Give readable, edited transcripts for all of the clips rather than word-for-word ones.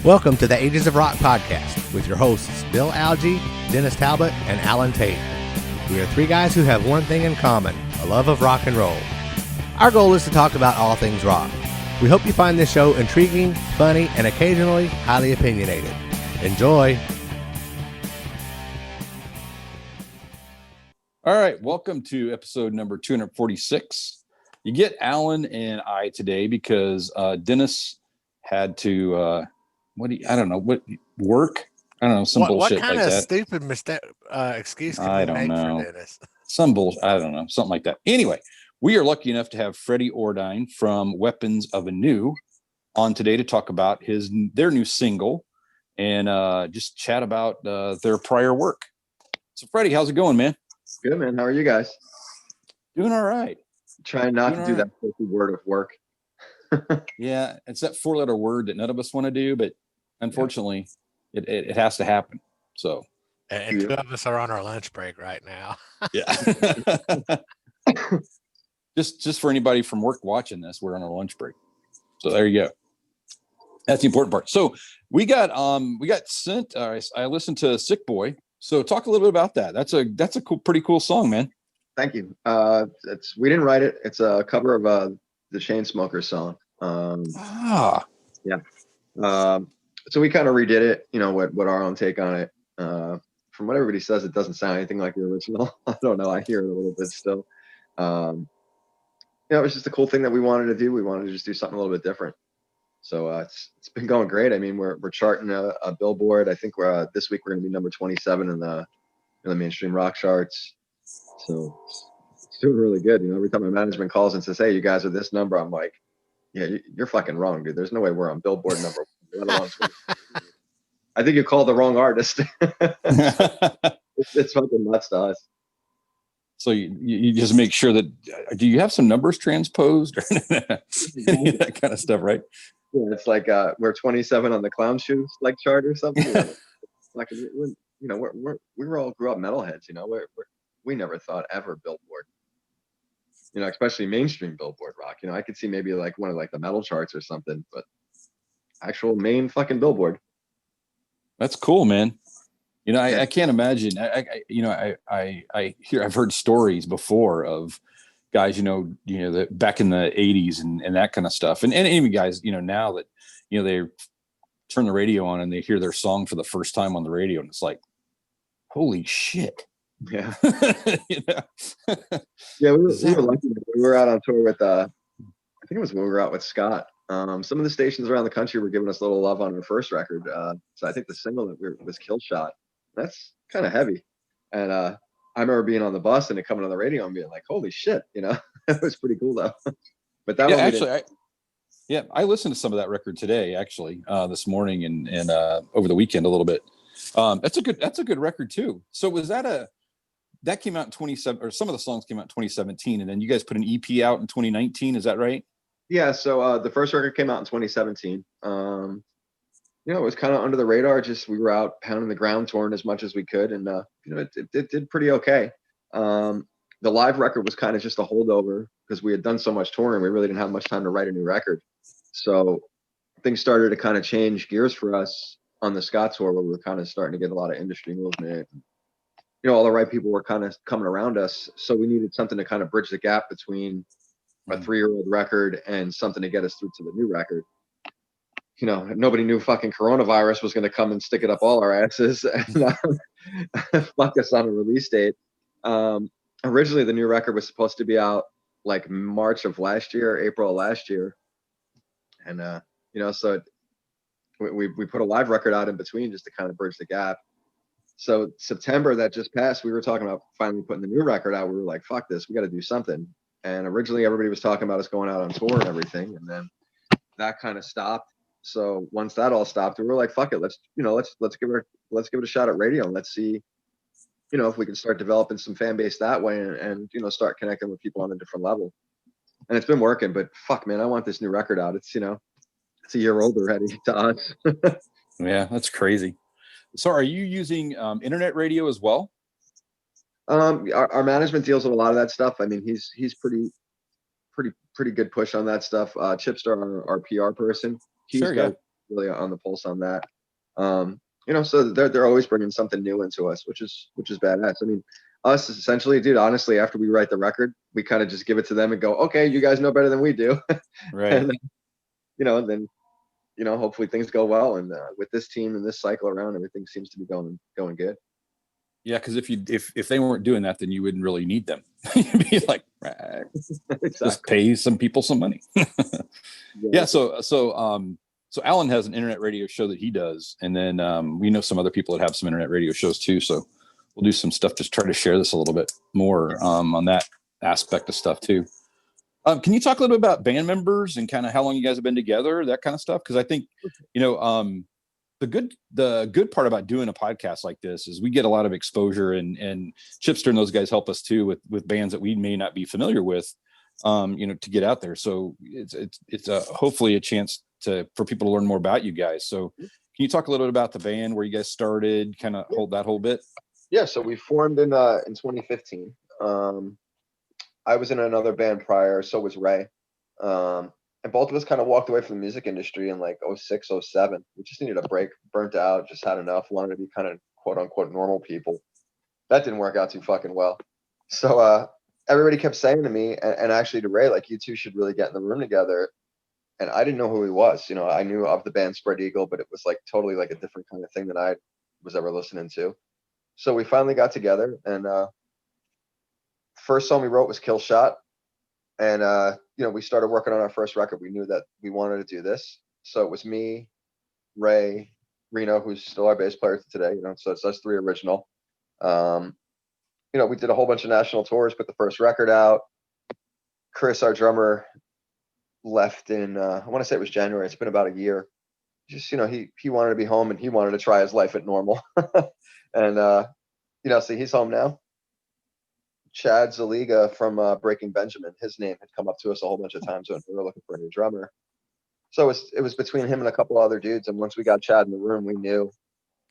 Welcome to the Ages of Rock podcast with your hosts Bill Algie, Dennis Talbot, and Alan Tate. We are three guys who have one thing in common, a love of rock and roll. Our goal is to talk about all things rock. We hope you find this show intriguing, funny, and occasionally highly opinionated. Enjoy! All right, welcome to episode number 246. You get Alan and I today because Dennis had to... work? I don't know, some bullshit what kind like of that. stupid excuse can I we don't make know. for Dennis? Some bullshit, I don't know, something like that. Anyway, we are lucky enough to have Freddy Ordine from Weapons of Anew on today to talk about their new single and just chat about their prior work. So Freddie, how's it going, man? Good, man. How are you guys? Doing all right. Trying not to do that word of work. Yeah, it's that four-letter word that none of us want to do, but unfortunately, it has to happen. So, and two of us are on our lunch break right now. Yeah. just for anybody from work watching this, we're on our lunch break. So there you go. That's the important part. So we got sent. I listened to Sick Boy. So talk a little bit about that. That's a pretty cool song, man. Thank you. We didn't write it. It's a cover of the Chainsmokers song. So we kind of redid it, what our own take on it. From what everybody says, it doesn't sound anything like the original. I don't know. I hear it a little bit still. It was just a cool thing that we wanted to do. We wanted to just do something a little bit different. So it's been going great. I mean, we're charting a Billboard. I think this week we're going to be number 27 in the mainstream rock charts. So it's doing really good. Every time my management calls and says, "Hey, you guys are this number," I'm like, "Yeah, you're fucking wrong, dude. There's no way we're on Billboard number one. I think you called the wrong artist." It's fucking nuts to us. So you just make sure that, do you have some numbers transposed or any of that kind of stuff, right? Yeah, it's like we're 27 on the Clown Shoes chart or something. Like we were all grew up metalheads. We never thought ever Billboard. Especially mainstream Billboard rock. I could see maybe like one of the metal charts or something, but actual main fucking Billboard. That's cool, man. I can't imagine. I've heard stories before of guys, that back in the 80s and that kind of stuff. And even guys, now that, they turn the radio on and they hear their song for the first time on the radio and it's like, holy shit. Yeah. Yeah, we were lucky. We were out on tour with I think it was when we were out with Scott. Some of the stations around the country were giving us a little love on our first record. So I think the single that was Kill Shot. That's kind of heavy. And I remember being on the bus and it coming on the radio and being like, holy shit, it was pretty cool though. But that I listened to some of that record today, actually, this morning and over the weekend a little bit. That's a good record too. So was that came out in 27, or some of the songs came out in 2017, and then you guys put an EP out in 2019. Is that right? Yeah. So the first record came out in 2017. It was kind of under the radar. Just we were out pounding the ground, touring as much as we could, and it did pretty okay. The live record was kind of just a holdover because we had done so much touring. We really didn't have much time to write a new record. So things started to kind of change gears for us on the Scott tour, where we were kind of starting to get a lot of industry movement. All the right people were kind of coming around us. So we needed something to kind of bridge the gap between a 3-year-old record and something to get us through to the new record. Nobody knew fucking coronavirus was going to come and stick it up all our asses and fuck us on a release date. Originally, the new record was supposed to be out like March of last year, April of last year. And, so we put a live record out in between just to kind of bridge the gap. So September that just passed, we were talking about finally putting the new record out. We were like, fuck this, we got to do something. And originally everybody was talking about us going out on tour and everything. And then that kind of stopped. So once that all stopped, we were like, fuck it. Let's give it a shot at radio and let's see, if we can start developing some fan base that way and start connecting with people on a different level. And it's been working, but fuck, man, I want this new record out. It's a year old already to us. Yeah, that's crazy. So are you using internet radio as well? Our management deals with a lot of that stuff. I mean, he's pretty good push on that stuff. Chipster, our PR person, he's Sure, yeah. got really on the pulse on that. So they're always bringing something new into us, which is badass. I mean, us essentially, dude, honestly, after we write the record, we kind of just give it to them and go, okay, you guys know better than we do. Right. And then hopefully things go well. And with this team and this cycle around, everything seems to be going good. Yeah, because if they weren't doing that, then you wouldn't really need them. You'd be like, Exactly. just pay some people some money. Yeah. So Alan has an internet radio show that he does, and then we know some other people that have some internet radio shows too. So we'll do some stuff to try to share this a little bit more on that aspect of stuff too. Can you talk a little bit about band members and kind of how long you guys have been together, that kind of stuff? Because I think the good part about doing a podcast like this is we get a lot of exposure, and Chipster and those guys help us too with bands that we may not be familiar with, to get out there. So it's hopefully a chance for people to learn more about you guys. So can you talk a little bit about the band, where you guys started, kind of hold that whole bit? Yeah. So we formed in 2015. I was in another band prior, so was Ray. And both of us kind of walked away from the music industry in like 06, 07. We just needed a break, burnt out, just had enough, wanted to be kind of quote unquote normal people. That didn't work out too fucking well. So everybody kept saying to me, and actually to Ray, like, you two should really get in the room together. And I didn't know who he was. I knew of the band Spread Eagle, but it was like totally like a different kind of thing than I was ever listening to. So we finally got together, and first song we wrote was Kill Shot. And we started working on our first record. We knew that we wanted to do this. So it was me, Ray, Reno, who's still our bass player today. So it's us three original. We did a whole bunch of national tours, put the first record out. Chris, our drummer, left in I want to say it was January. It's been about a year. Just he wanted to be home, and he wanted to try his life at normal. And so he's home now. Chad Zaliga from Breaking Benjamin, his name had come up to us a whole bunch of times when we were looking for a new drummer. So it was between him and a couple other dudes. And once we got Chad in the room, we knew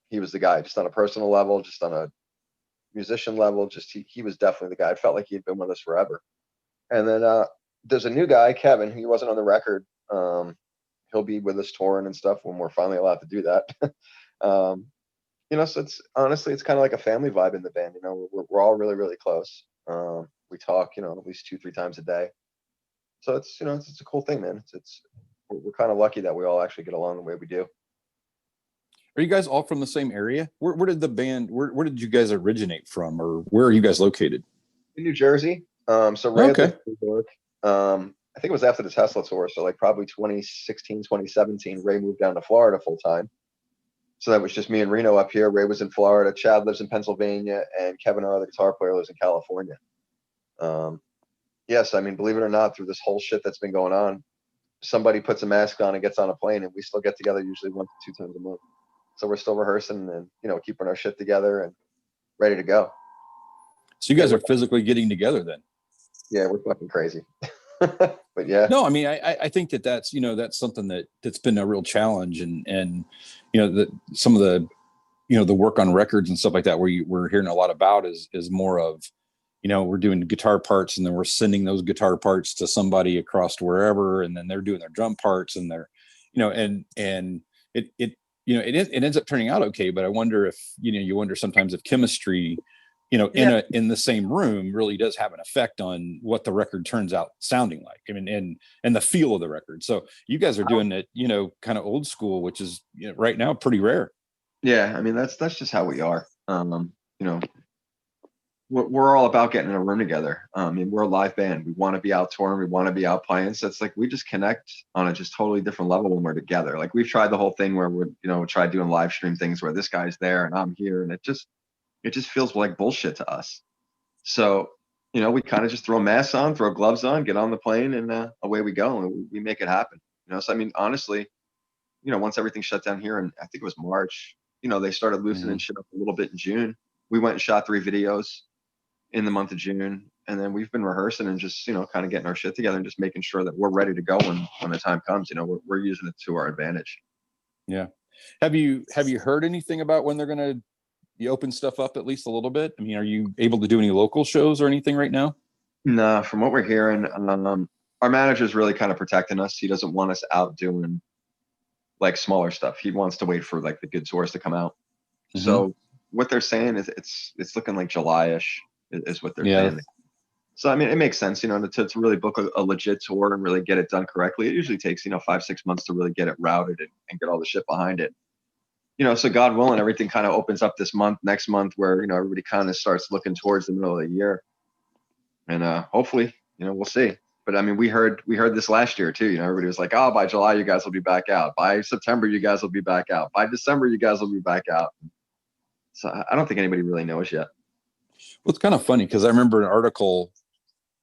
he was the guy, just on a personal level, just on a musician level. Just he was definitely the guy. I felt like he had been with us forever. And then there's a new guy, Kevin. He wasn't on the record. He'll be with us touring and stuff when we're finally allowed to do that. So it's kind of like a family vibe in the band. We're all really, really close. We talk, at least 2-3 times a day. So it's a cool thing, man. We're kind of lucky that we all actually get along the way we do. Are you guys all from the same area? Where did the band, where did you guys originate from, or where are you guys located? In New Jersey. So Ray Okay. lived in New York. I think it was after the Tesla tour. So like probably 2016, 2017, Ray moved down to Florida full time. So that was just me and Reno up here. Ray was in Florida. Chad lives in Pennsylvania, and Kevin, our other guitar player, lives in California. Yes, I mean, believe it or not, through this whole shit that's been going on, somebody puts a mask on and gets on a plane, and we still get together usually 1 to 2 times a month. So we're still rehearsing and keeping our shit together and ready to go. So you guys are physically getting together then? Yeah, we're fucking crazy. But yeah. No, I mean, I think that's that's something that's been a real challenge, and some of the the work on records and stuff like that, where we're hearing a lot about is more of we're doing guitar parts, and then we're sending those guitar parts to somebody across to wherever, and then they're doing their drum parts, and they're and it ends up turning out okay. But I wonder if you wonder sometimes if chemistry in the same room really does have an effect on what the record turns out sounding like. I mean, and the feel of the record. So you guys are doing it, kind of old school, which is right now pretty rare. Yeah, I mean that's just how we are. We're all about getting in a room together. I mean, we're a live band. We want to be out touring. We want to be out playing. So it's like we just connect on a just totally different level when we're together. Like we've tried the whole thing where we tried doing live stream things where this guy's there and I'm here, and it just feels like bullshit to us. So, we kind of just throw masks on, throw gloves on, get on the plane, and away we go, and we make it happen. So, I mean, honestly, once everything shut down here, and I think it was March, they started loosening shit up a little bit in June. We went and shot 3 videos in the month of June, and then we've been rehearsing and just, kind of getting our shit together and just making sure that we're ready to go when the time comes. We're using it to our advantage. Yeah. Have you heard anything about when they're going to you open stuff up at least a little bit? I mean, are you able to do any local shows or anything right now? No, from what we're hearing, our manager's really kind of protecting us. He doesn't want us out doing like smaller stuff. He wants to wait for like the good tours to come out. Mm-hmm. So what they're saying is it's looking like July-ish is what they're saying. So, I mean, it makes sense, to really book a legit tour and really get it done correctly. It usually takes, 5-6 months to really get it routed and get all the shit behind it. So God willing, everything kind of opens up this month, next month, where, everybody kind of starts looking towards the middle of the year. And hopefully, we'll see. But I mean, we heard this last year too. Everybody was like, oh, by July, you guys will be back out. By September, you guys will be back out. By December, you guys will be back out. So I don't think anybody really knows yet. Well, it's kind of funny because I remember an article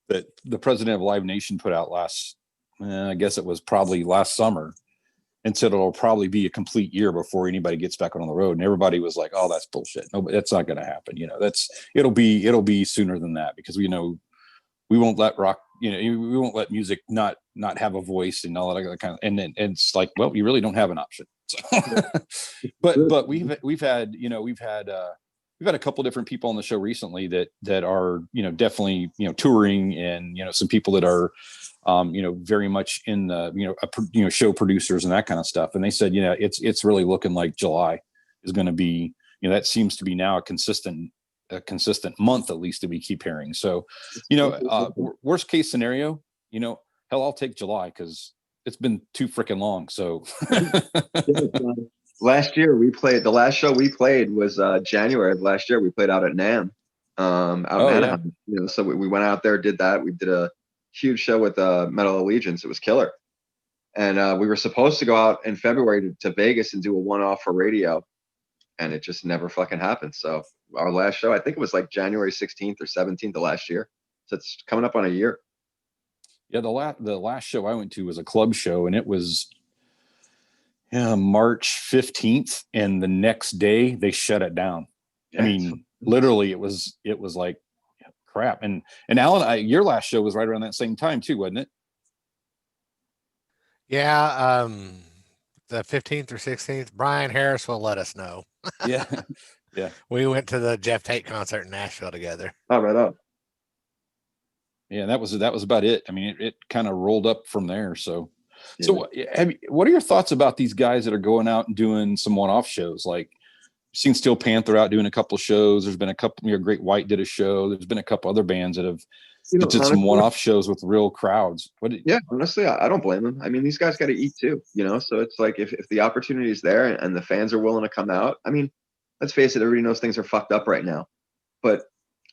that the president of Live Nation put out I guess it was probably last summer, and said it'll probably be a complete year before anybody gets back on the road. And everybody was like, oh, that's bullshit. No, that's not going to happen. It'll be sooner than that, because we won't let rock, we won't let music not have a voice and all that other kind of, and then it's like, well, you really don't have an option. So, but we've had a couple different people on the show recently that are, definitely, touring, and, some people that are, very much in the, show producers and that kind of stuff. And they said, it's really looking like July is going to be, that seems to be now a consistent month, at least, that we keep hearing. So, worst case scenario, hell, I'll take July, because it's been too freaking long. So last year the last show we played was January of last year. We played out at NAMM, out in Anaheim. Yeah. So we went out there, did that. We did a huge show with Metal Allegiance. It was killer. And we were supposed to go out in February to Vegas and do a one-off for radio, and it just never fucking happened. So our last show, I think it was like January 16th or 17th of last year. So it's coming up on a year. Yeah, the last show I went to was a club show, and it was March 15th, and the next day they shut it down. Yeah, I mean, literally, it was like crap. And Alan, your last show was right around that same time too, wasn't it? Yeah, the 15th or 16th. Brian Harris will let us know. Yeah. We went to the Jeff Tate concert in Nashville together. Oh, right on. Yeah, that was about it. I mean, it kind of rolled up from there. So what are your thoughts about these guys that are going out and doing some one-off shows? Like, I've seen Steel Panther out doing a couple of shows. There's been a couple, Great White did a show. There's been a couple other bands that have did some one-off shows with real crowds. Honestly, I don't blame them. I mean, these guys got to eat too, so it's like, if the opportunity is there and the fans are willing to come out, I mean, let's face it, everybody knows things are fucked up right now, but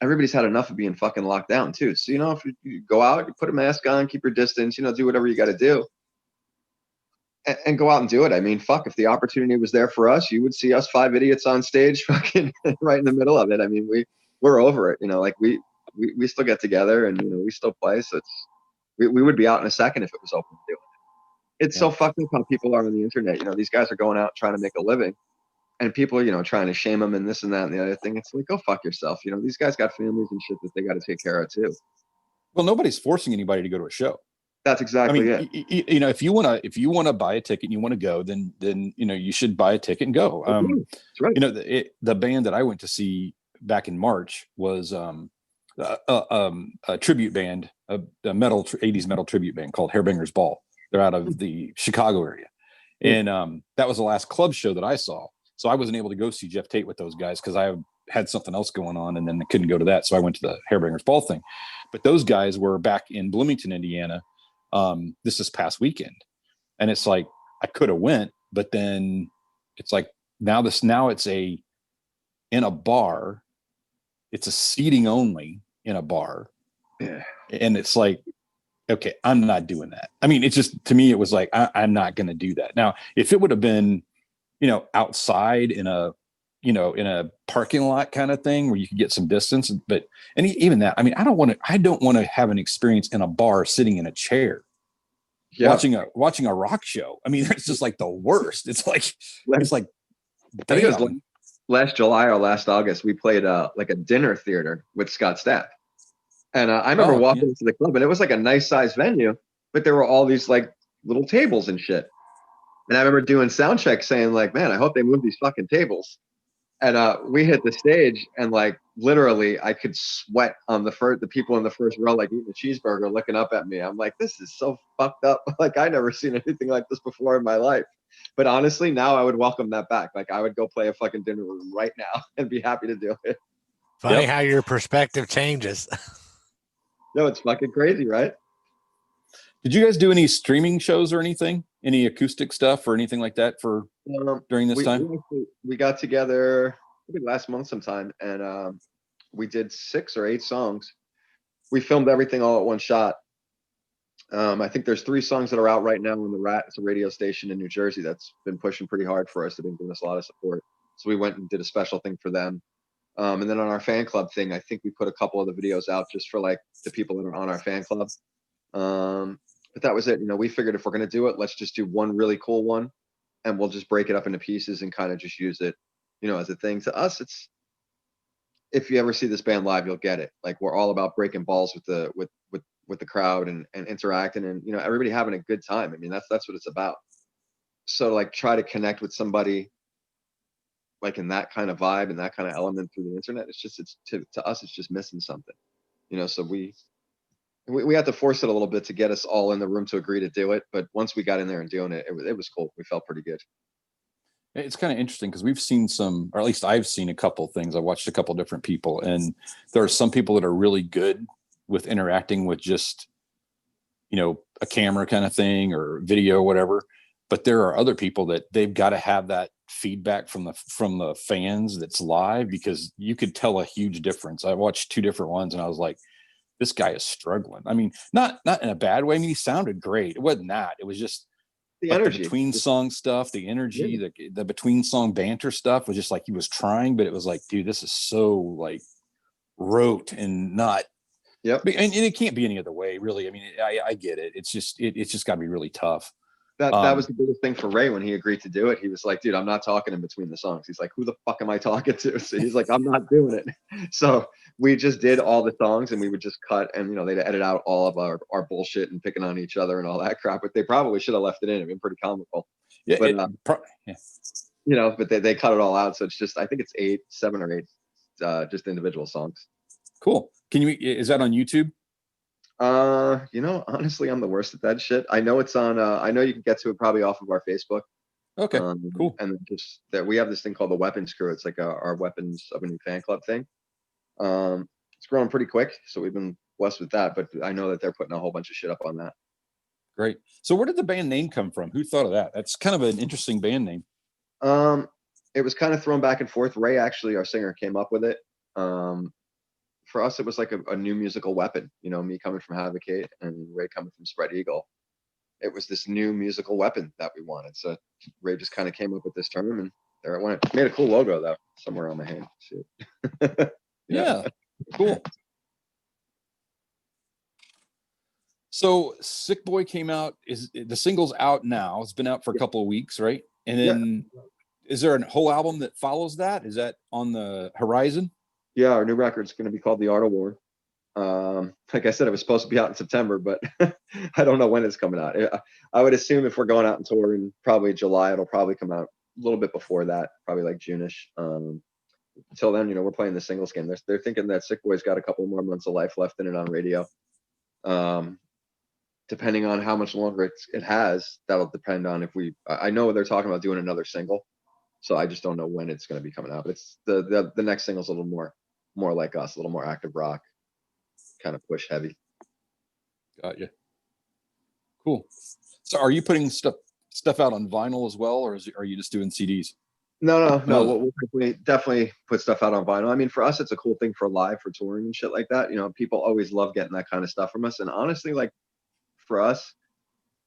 everybody's had enough of being fucking locked down too. So, if you go out, you put a mask on, keep your distance, do whatever you got to do, and go out and do it. I mean, fuck, if the opportunity was there for us, you would see us five idiots on stage fucking right in the middle of it. I mean, we're over it, like we still get together, and, we still play. So we would be out in a second if it was open to do it. It's so fucked up how people are on the internet. These guys are going out trying to make a living, and people are, trying to shame them and this and that and the other thing. It's like, go fuck yourself. These guys got families and shit that they got to take care of too. Well, nobody's forcing anybody to go to a show. That's exactly it. If you want to buy a ticket and you want to go, then you should buy a ticket and go. That's right. The band that I went to see back in March was a tribute band, a metal 80s metal tribute band called Hairbangers Ball. They're out of the Chicago area, and that was the last club show that I saw. So I wasn't able to go see Jeff Tate with those guys because I had something else going on, and then I couldn't go to that. So I went to the Hairbangers Ball thing. But those guys were back in Bloomington, Indiana, this past weekend, and it's like I could have went, but then it's like now it's in a bar, it's a seating only in a bar, and it's like, okay, I'm not doing that. I mean, it's just, to me, it was like I'm not going to do that. Now, if it would have been, outside in a parking lot kind of thing where you could get some distance, but even that, I mean, I don't want to have an experience in a bar sitting in a chair watching a rock show. I mean, it's just like the worst. It's like I think it was last July or last August, we played like a dinner theater with Scott Stapp, and I remember walking into the club, and it was like a nice sized venue, but there were all these like little tables and shit. And I remember doing sound check saying like, man, I hope they move these fucking tables. And we hit the stage, and like literally I could sweat on the people in the first row, like eating a cheeseburger, looking up at me. I'm like, this is so fucked up. Like I never seen anything like this before in my life. But honestly, now I would welcome that back. Like I would go play a fucking dinner room right now and be happy to do it. Funny how your perspective changes. No, it's fucking crazy, right? Did you guys do any streaming shows or anything? Any acoustic stuff or anything like that for during this time? We got together maybe last month sometime, and we did 6 or 8 songs. We filmed everything all at one shot. I think there's 3 songs that are out right now on the Rat. It's a radio station in New Jersey that's been pushing pretty hard for us. They've been giving us a lot of support. So we went and did a special thing for them. And then on our fan club thing, I think we put a couple of the videos out just for like the people that are on our fan club. But that was it. You know, we figured if we're going to do it, let's just do one really cool one, and we'll just break it up into pieces and kind of just use it, you know, as a thing. To us, it's, if you ever see this band live, you'll get it. Like we're all about breaking balls with the crowd and interacting, and you know, everybody having a good time. I mean, that's what it's about. So like try to connect with somebody like in that kind of vibe and that kind of element through the internet. It's to us, it's just missing something, you know. So we had to force it a little bit to get us all in the room to agree to do it. But once we got in there and doing it, it was cool. We felt pretty good. It's kind of interesting because we've seen some, or at least I've seen a couple things. I watched a couple different people, and there are some people that are really good with interacting with just, you know, a camera kind of thing or video or whatever. But there are other people that they've got to have that feedback from the fans that's live, because you could tell a huge difference. I watched 2 different ones and I was like, this guy is struggling. I mean, not in a bad way. I mean, he sounded great. It wasn't that. It was just the energy, the between song stuff, the energy, the between song banter stuff was just like he was trying, but it was like, dude, this is so like rote and not. Yep. And it can't be any other way, really. I mean, I get it. It's just got to be really tough. That was the biggest thing for Ray when he agreed to do it. He was like, dude, I'm not talking in between the songs. He's like, who the fuck am I talking to? So he's like, I'm not doing it. So we just did all the songs, and we would just cut, and you know, they'd edit out all of our bullshit and picking on each other and all that crap. But they probably should have left it in. It'd been pretty comical. Yeah, but you know, but they cut it all out. So it's just, I think it's 7 or 8 just individual songs. Cool. Is that on YouTube? You know, honestly, I'm the worst at that shit. I know it's on, I know you can get to it probably off of our Facebook. Okay, cool. And just that we have this thing called the Weapons Crew. It's like our Weapons of Anew fan club thing. It's growing pretty quick, so we've been blessed with that. But I know that they're putting a whole bunch of shit up on that. Great. So where did the band name come from? Who thought of that? That's kind of an interesting band name. It was kind of thrown back and forth. Ray, actually, our singer, came up with it. For us, it was like a new musical weapon. You know, me coming from Havocate and Ray coming from Spread Eagle. It was this new musical weapon that we wanted. So Ray just kind of came up with this term, and there it went. Made a cool logo though, somewhere on my hand. Shit. Yeah, cool. So Sick Boy came out. Is the single's out now? It's been out for a couple of weeks, right? And then is there a whole album that follows that? Is that on the horizon? Yeah, our new record's going to be called The Art of War. Like I said, it was supposed to be out in September, but I don't know when it's coming out. I would assume if we're going out on tour in probably July, it'll probably come out a little bit before that, probably like June-ish. Until then, you know, we're playing the singles game. They're thinking that Sick Boy's got a couple more months of life left in it on radio. Depending on how much longer it has, that'll depend on if I know they're talking about doing another single, so I just don't know when it's going to be coming out. But it's the next single's a little more like us, a little more active rock, kind of push heavy. Got you. Cool. So are you putting stuff out on vinyl as well, or are you just doing CDs? No. We'll definitely put stuff out on vinyl. I mean, for us, it's a cool thing for live, for touring and shit like that. You know, people always love getting that kind of stuff from us. And honestly, like for us,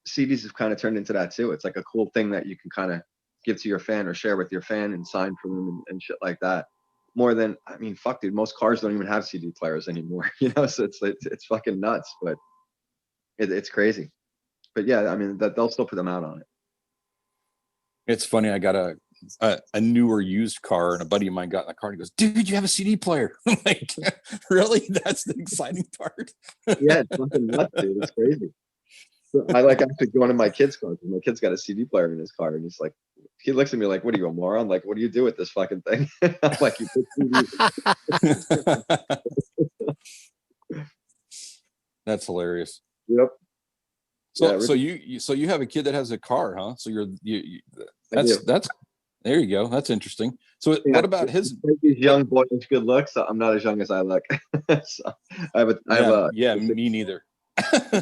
CDs have kind of turned into that too. It's like a cool thing that you can kind of give to your fan or share with your fan and sign for them and shit like that. More than, I mean, fuck, dude, most cars don't even have CD players anymore, you know, so it's fucking nuts, but it's crazy. But yeah, I mean, they'll still put them out on it. It's funny. I got a newer used car, and a buddy of mine got in the car and he goes, dude, you have a CD player. I'm like, really? That's the exciting part? Yeah, it's fucking nuts, dude. It's crazy. So I like actually going in my kid's car because my kid's got a CD player in his car, and he's like, he looks at me like, what are you, a moron? Like, what do you do with this fucking thing? I'm like, you put That's hilarious. Yep. So, Yeah, so you have a kid that has a car, huh? So that's there you go. That's interesting. So what about his? He's young, boyish, good looks. So I'm not as young as I look. So I have a me neither. a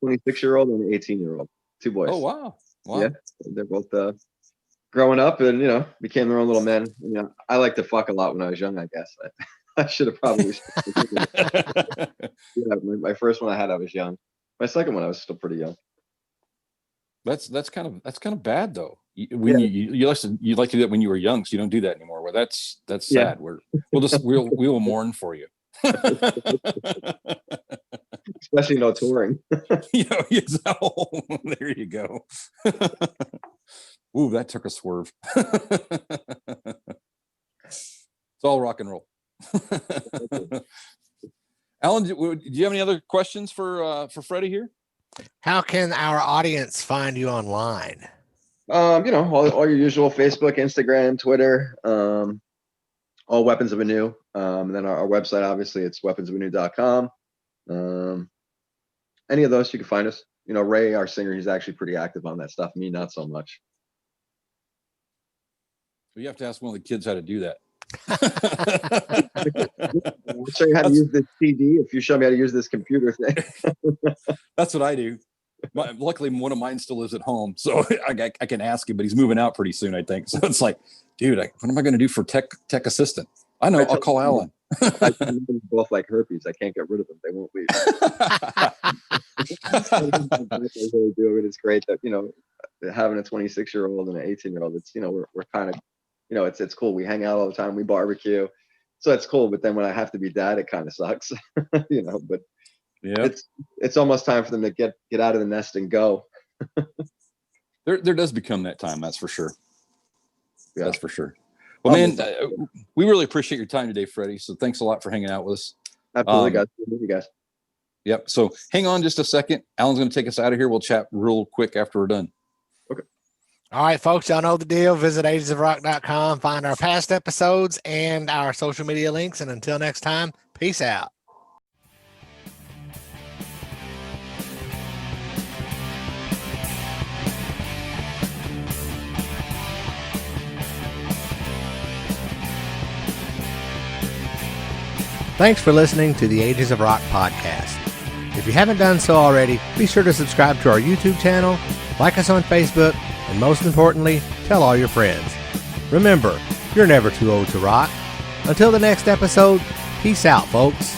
26-year-old and an 18-year-old, two boys. Oh wow. Yeah, they're both growing up and became their own little men. I like to fuck a lot when I was young. I guess I should have probably. My first one I was young. My second one I was still pretty young. That's kind of bad though. When you like to do that when you were young, so you don't do that anymore. Well, that's sad. We'll mourn for you. Especially no touring. There you go. Ooh, that took a swerve. It's all rock and roll. Alan, do you have any other questions for Freddie here? How can our audience find you online? All your usual Facebook, Instagram, Twitter, all Weapons of Anew. And then our website, obviously, it's weaponsofanew.com. Any of those, you can find us. Ray, our singer, he's actually pretty active on that stuff. Me, not so much. You have to ask one of the kids how to do that. I'll show you how to use this CD if you show me how to use this computer thing. That's what I do. Luckily, one of mine still lives at home, so I can ask him, but he's moving out pretty soon, I think. So it's like, dude, what am I going to do for tech assistant? I know, I'll call Alan. I both like herpes. I can't get rid of them. They won't leave. It's great that having a 26-year-old and an 18-year-old. It's we're kind of it's cool. We hang out all the time. We barbecue, so it's cool. But then when I have to be dad, it kind of sucks. But yeah, it's almost time for them to get out of the nest and go. There does become that time. That's for sure. Yeah. That's for sure. Well, man, we really appreciate your time today, Freddie. So thanks a lot for hanging out with us. Absolutely, guys. Good to meet you guys. Yep. So hang on just a second. Alan's going to take us out of here. We'll chat real quick after we're done. Okay. All right, folks, y'all know the deal. Visit agesofrock.com, find our past episodes and our social media links. And until next time, peace out. Thanks for listening to the Ages of Rock podcast. If you haven't done so already, be sure to subscribe to our YouTube channel, like us on Facebook, and most importantly, tell all your friends. Remember, you're never too old to rock. Until the next episode, peace out, folks.